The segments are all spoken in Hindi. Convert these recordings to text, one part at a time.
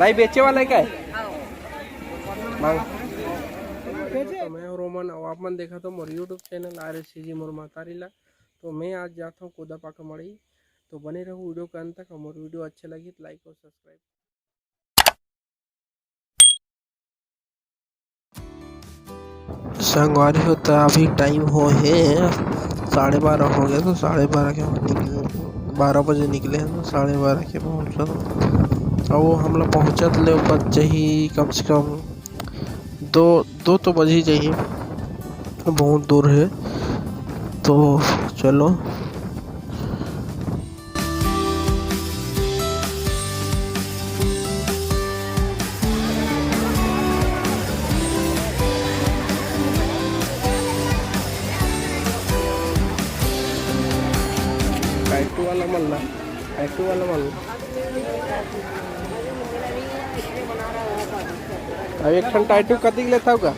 भाई बेचे वाला है क्या मांग। तो मैं और रोमन और आप मन देखा तो मोर यूट्यूब चैनल RSCG मोर मातारीला। तो मैं आज जाता हूँ कोदा पाका मड़ी। तो बने रहो वीडियो के अंत तक। मोर वीडियो अच्छे लगी तो लाइक और सब्सक्राइब। संगवारी होता अभी टाइम हो है 12:30 हो गया। तो 12:30 के निकले 12 बजे निकले हैं तो 12:30 के पहुँचा। और वो हम लोग पहुँचत ले बज जाही कम से कम दो तो बज ही जाइए। बहुत दूर है तो चलो। टैटू वाला मल्ला टैटू वाला मल्ला अब एक ठन टैटू कति लेता होगा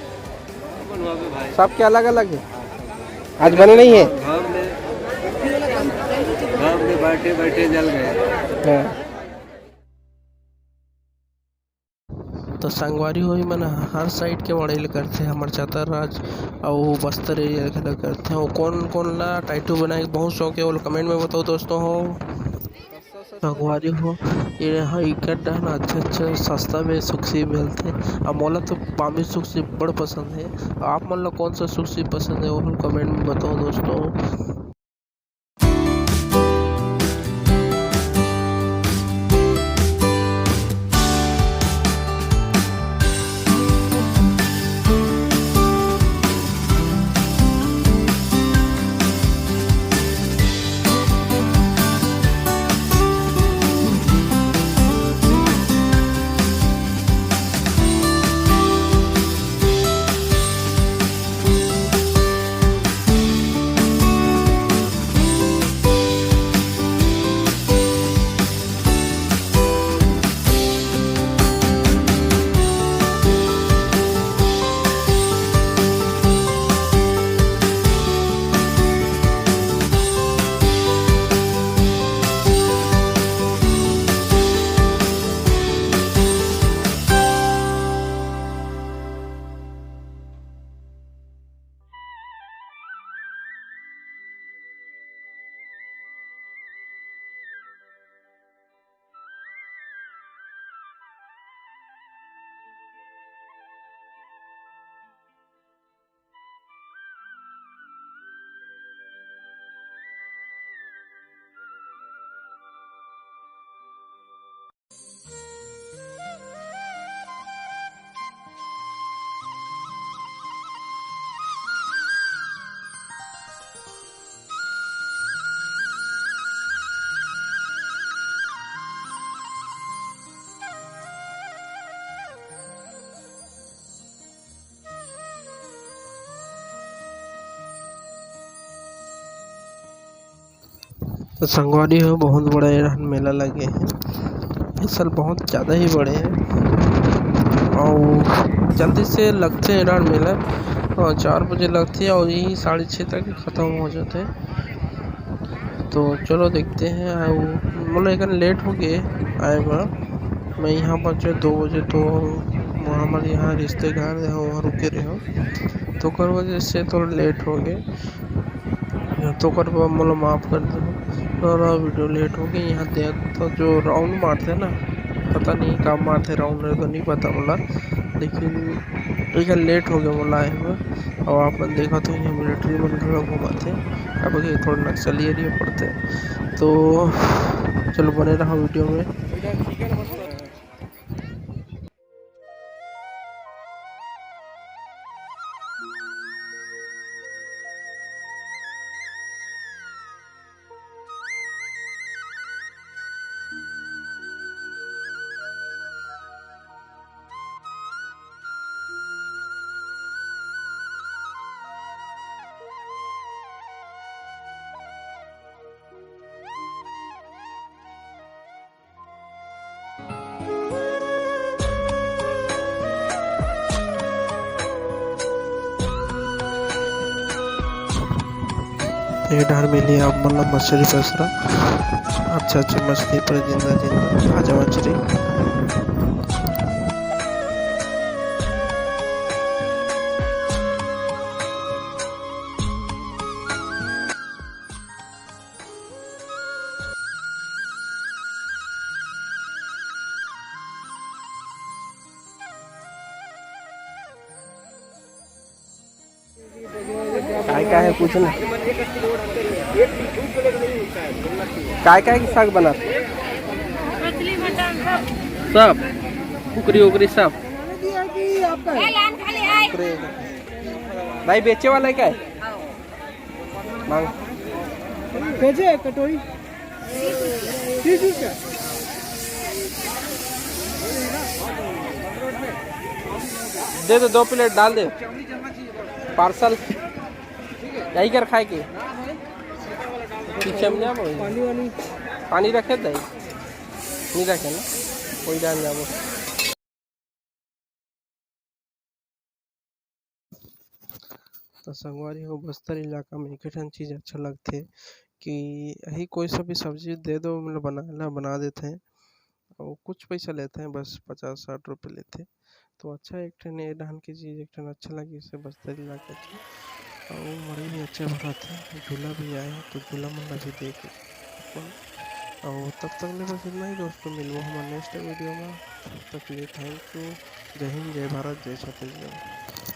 सब के अलग अलग है। आज बने नहीं है बैठे बैठे जल गए। तो संगवारी हो मन हर साइड के मॉडल करते हैं हमारे चतरराज और बस्तर एरिया के करते हैं। कौन कौन ला टाइटू बनाए बहुत शौक है वो कमेंट में बताओ दोस्तों। हो संगवारी हो ये हई कर ना अच्छा सस्ता में सुखसी मिलते। अब मोला तो पामी सुखसी बड़ पसंद है। आप मन ला कौन सा सुखसी पसंद है वो कमेंट में बताओ दोस्तों। तो संगवारी हो बहुत बड़ा मेला लगे हैं इस साल बहुत ज़्यादा ही बड़े हैं और जल्दी से लगते हैं मेला। 4 बजे लगती है और यही 6:30 तक ख़त्म हो जाते हैं। तो चलो देखते हैं। मतलब एक लेट हो गए आएगा। मैं यहाँ पहुँचे 2 बजे तो हमारे यहाँ रिश्तेदार हैं वहाँ रुके रहे तो कर वजह से थोड़ा लेट हो गए। तो कर मतलब माफ़ कर दो और वीडियो लेट हो गई। यहाँ देख तो जो राउंड मारते ना पता नहीं कब मारते राउंड तो नहीं पता बोला लेकिन एक लेट हो गया बोला आए हुए। और आप देखा तो यहाँ मिलिट्री मन घुमाते अब थोड़ा नक्सली एरिया पड़ते। तो चलो बने रहा वीडियो में। ये डार मिली अब मतलब मछली फसरा अच्छा मछली पर जिंदा ताजा मछली। काय है पूछना काय की साग बना मछली मटन सब सब उकरी उकरी सब भाई बेचे वाला है क्या है मांग भेजे कटोरी 30 रुपया दे दो 2 प्लेट डाल दे पार्सल यही कर खाए के पीछे में जाबो पानी रखे दे नहीं रखे ना कोई डाल जाबो तो संगवारी हो बस्तर इलाका में एक ठन चीज़ अच्छा लगथे कि यही कोई सा भी सब्जी दे दो मतलब बना देते हैं और कुछ पैसा लेते हैं बस 50-60 रुपये लेते तो अच्छा एक ठन ये डाहन की चीज़ एक ठन अच्छा लगी इसे बस्तर इलाके और मड़ी भी अच्छे भरा थे झूला भी आए तो झूला मन भी देख और तब तक ले बस इतना ही दोस्तों मिलूँ हमारे नेक्स्ट वीडियो में तब तक के लिए थैंक यू जय हिंद जय भारत जय छत्तीसगढ़।